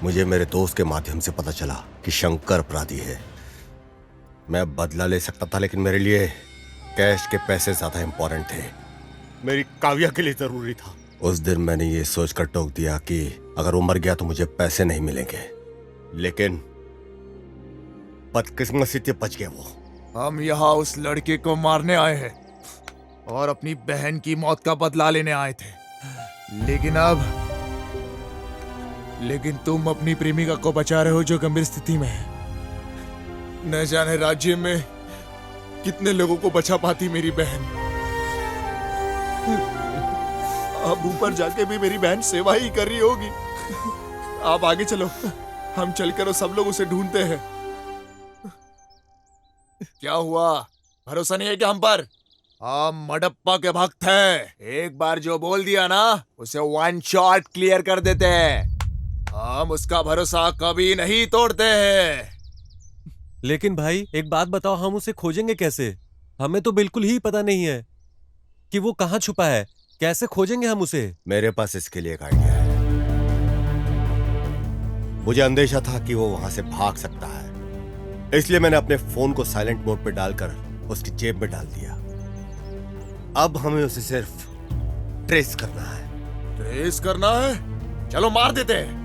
मुझे मेरे दोस्त के माध्यम से पता चला कि शंकर अपराधी है। मैं बदला ले सकता था, लेकिन मेरे लिए कैश के पैसे ज्यादा इंपॉर्टेंट थे। मेरी काव्या के लिए जरूरी था। उस दिन मैंने ये सोचकर टोक दिया कि अगर वो मर गया तो मुझे पैसे नहीं मिलेंगे, लेकिन बदकिस्मती से बच गया वो। हम यहाँ उस लड़के को मारने आए हैं और अपनी बहन की मौत का बदला लेने आए थे, लेकिन तुम अपनी प्रेमिका को बचा रहे हो जो गंभीर स्थिति में है। न जाने राज्य में कितने लोगों को बचा पाती मेरी बहन। अब ऊपर जाके भी मेरी बहन सेवा ही कर रही होगी। आप आगे चलो, हम चलकर सब लोग उसे ढूंढते हैं। क्या हुआ, भरोसा नहीं है क्या हम पर? हम मडप्पा के भक्त हैं। एक बार जो बोल दिया ना, उसे वन शॉट क्लियर कर देते हैं। हम उसका भरोसा कभी नहीं तोड़ते हैं। लेकिन भाई एक बात बताओ, हम उसे खोजेंगे कैसे? हमें तो बिल्कुल ही पता नहीं है कि वो कहाँ छुपा है। कैसे खोजेंगे हम उसे? मेरे पास इसके लिए एक आइडिया है। मुझे अंदेशा था कि वो वहां से भाग सकता है, इसलिए मैंने अपने फोन को साइलेंट मोड पे डालकर उसकी जेब में डाल दिया। अब हमें उसे सिर्फ ट्रेस करना है। ट्रेस करना है? चलो मार देते हैं।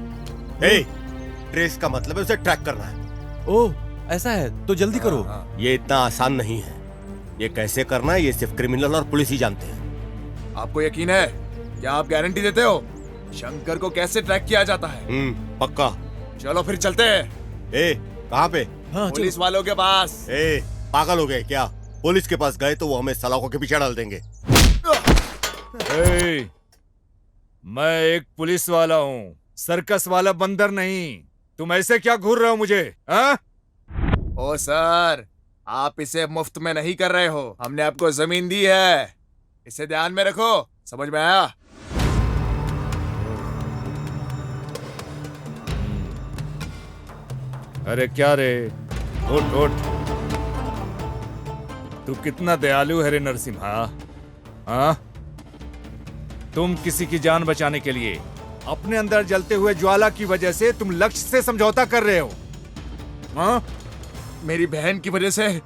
ट्रेस का मतलब है उसे ट्रैक करना है। ओह, ऐसा है तो जल्दी करो। ये इतना आसान नहीं है। ये कैसे करना है ये सिर्फ क्रिमिनल और पुलिस ही जानते हैं। आपको यकीन है? क्या आप गारंटी देते हो? शंकर को कैसे ट्रैक किया जाता है? पक्का। चलो फिर चलते हैं। कहाँ पे? हाँ, पुलिस वालों के पास। पागल हो गए क्या? पुलिस के पास गए तो वो हमें सलाखों के पीछे डाल देंगे। मैं एक पुलिस वाला हूँ, सर्कस वाला बंदर नहीं। तुम ऐसे क्या घूर रहे हो मुझे? ओ सर, आप इसे मुफ्त में नहीं कर रहे हो। हमने आपको जमीन दी है, इसे ध्यान में रखो। समझ में आया? अरे क्या रे, उठ उठ। तू कितना दयालु है रे नरसिम्हा। हाँ, तुम किसी की जान बचाने के लिए अपने अंदर जलते हुए ज्वाला की वजह से तुम लक्ष्य से समझौता कर रहे हो। हाँ? मेरी बहन की वजह से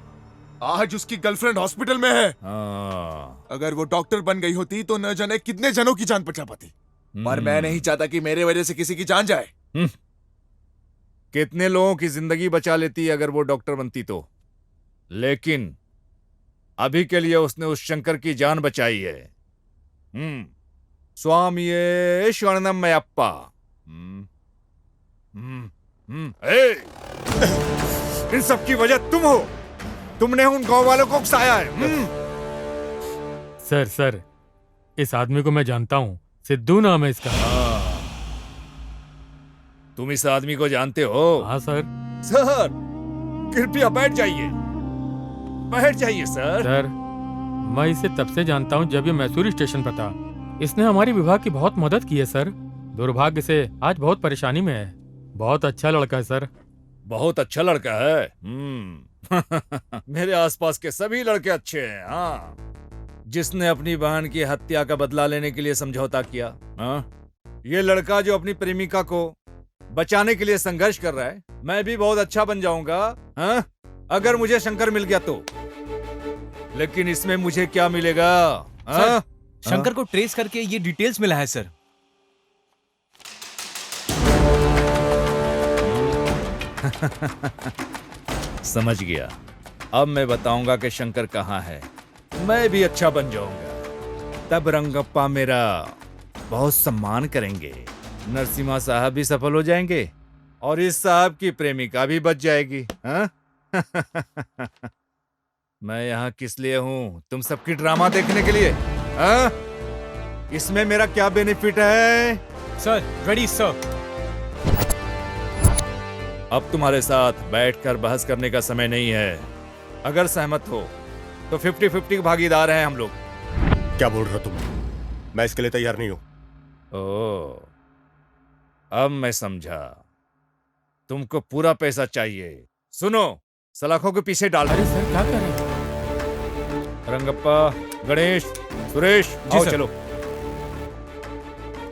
आज उसकी गर्लफ्रेंड हॉस्पिटल में है। हाँ। अगर वो डॉक्टर बन गई होती तो न जाने कितने जनों की जान बचा पाती। पर मैं नहीं चाहता कि मेरे वजह से किसी की जान जाए। कितने लोगों की जिंदगी बचा लेती अगर वो डॉक्टर बनती तो। लेकिन अभी के लिए उसने उस शंकर की जान बचाई है। स्वामी शरणमयप्पा। इन सब की वजह तुम हो। तुमने उन गांव वालों को उकसाया है। सर, इस आदमी को मैं जानता हूँ। सिद्धू नाम है इसका। तुम इस आदमी को जानते हो? हाँ सर। सर, कृपया बैठ जाइए। बैठ जाइए सर। सर, मैं इसे तब से जानता हूँ जब ये मैसूर स्टेशन पर था। इसने हमारी विभाग की बहुत मदद की है सर। दुर्भाग्य से आज बहुत परेशानी में है। बहुत अच्छा लड़का है सर। बहुत अच्छा लड़का है। मेरे आसपास के सभी लड़के अच्छे हैं। हाँ, जिसने अपनी बहन की हत्या का बदला लेने के लिए समझौता किया। हाँ, ये लड़का जो अपनी प्रेमिका को बचाने के लिए संघर्ष कर रहा है, मैं भी बहुत अच्छा बन जाऊंगा। हाँ, अगर मुझे शंकर मिल गया तो। लेकिन इसमें मुझे क्या मिलेगा? हाँ? शंकर को ट्रेस करके ये डिटेल्स मिला है सर। समझ गया। अब मैं बताऊंगा कि शंकर कहाँ है। मैं भी अच्छा बन जाऊंगा। तब रंगप्पा मेरा बहुत सम्मान करेंगे। नरसिम्हा साहब भी सफल हो जाएंगे और इस साहब की प्रेमिका भी बच जाएगी। हाँ? मैं यहाँ किस लिए हूँ? तुम सबकी ड्रामा देखने के लिए? हाँ? इसमें मेरा क्या बेनिफिट है? Sir, ready sir. अब तुम्हारे साथ बैठकर बहस करने का समय नहीं है। अगर सहमत हो तो 50-50 भागीदार हैं हम लोग। क्या बोल रहे हो तुम? मैं इसके लिए तैयार नहीं हूं। ओह, अब मैं समझा। तुमको पूरा पैसा चाहिए। सुनो, सलाखों के पीछे डाल। अरे सर, क्या कर रहे हैं? रंगप्पा, गणेश, सुरेश, आओ सर। चलो।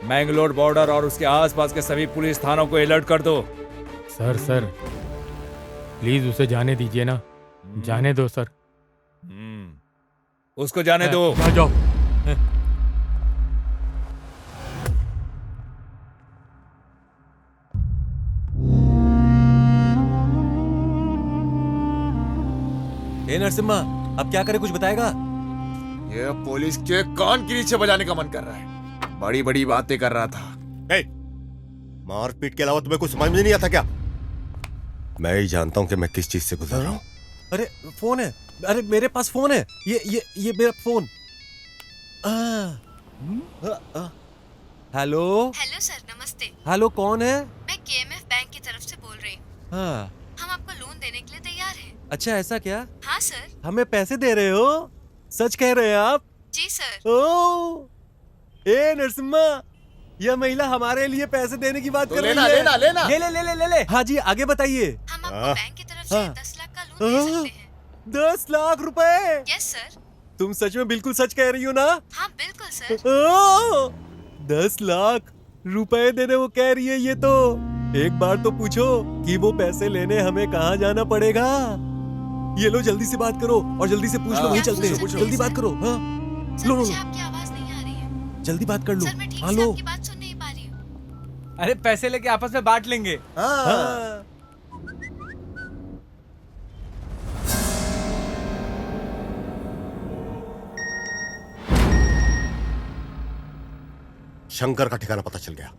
मैंगलोर बॉर्डर और उसके आसपास के सभी पुलिस थानों को अलर्ट कर दो। सर सर प्लीज उसे जाने दीजिए ना, जाने दो सर। उसको जाने दो। जाओ जाओ। ए नरसिम्हा, अब क्या करे, कुछ बताएगा? ये पुलिस के कान के नीचे बजाने का मन कर रहा है। बड़ी बड़ी बातें कर रहा था। ए, मारपीट के अलावा तुम्हें कुछ समझ में नहीं आता क्या? मैं ही जानता हूं कि मैं किस चीज से गुजर रहा हूं। अरे फोन है, अरे मेरे पास फोन है, ये मेरा फोन। हेलो हेलो सर, नमस्ते। हेलो, कौन है? मैं केएमएफ बैंक की तरफ से बोल रही हूँ। हाँ, हम आपको लोन देने के लिए तैयार हैं। अच्छा ऐसा क्या? हाँ सर। हमें पैसे दे रहे हो? सच कह रहे हैं आप? जी सर। ओ, ए नरसिम्हा, यह महिला हमारे लिए पैसे देने की बात तो कर रही लेना है। लेना लेना। ले ले ले ले ले ले। हाँ जी, आगे बताइए। हम आपको हाँ। बैंक की तरफ से हाँ। 10 लाख का लोन दे सकते हैं। 10 लाख रुपए? Yes sir. तुम सच में बिल्कुल सच कह रही हो ना? हाँ बिल्कुल सर। ओ, 10 लाख रुपए देने वो कह रही है। ये तो एक बार तो पूछो कि वो पैसे लेने हमें कहाँ जाना पड़ेगा। ये लो, जल्दी से बात करो और जल्दी से पूछ लो, हाँ, वहीं पूछो, चलते हैं। पूछो। जल्दी बात करो। हाँ, सर लो लो मुझे लो, आपकी आवाज नहीं आ रही है। जल्दी बात कर लो। सर मैं ठीक हाँ से लो। आपकी बात सुन नहीं पा रही हूँ। अरे पैसे लेके आपस में बांट लेंगे। हाँ। शंकर का ठिकाना पता चल गया।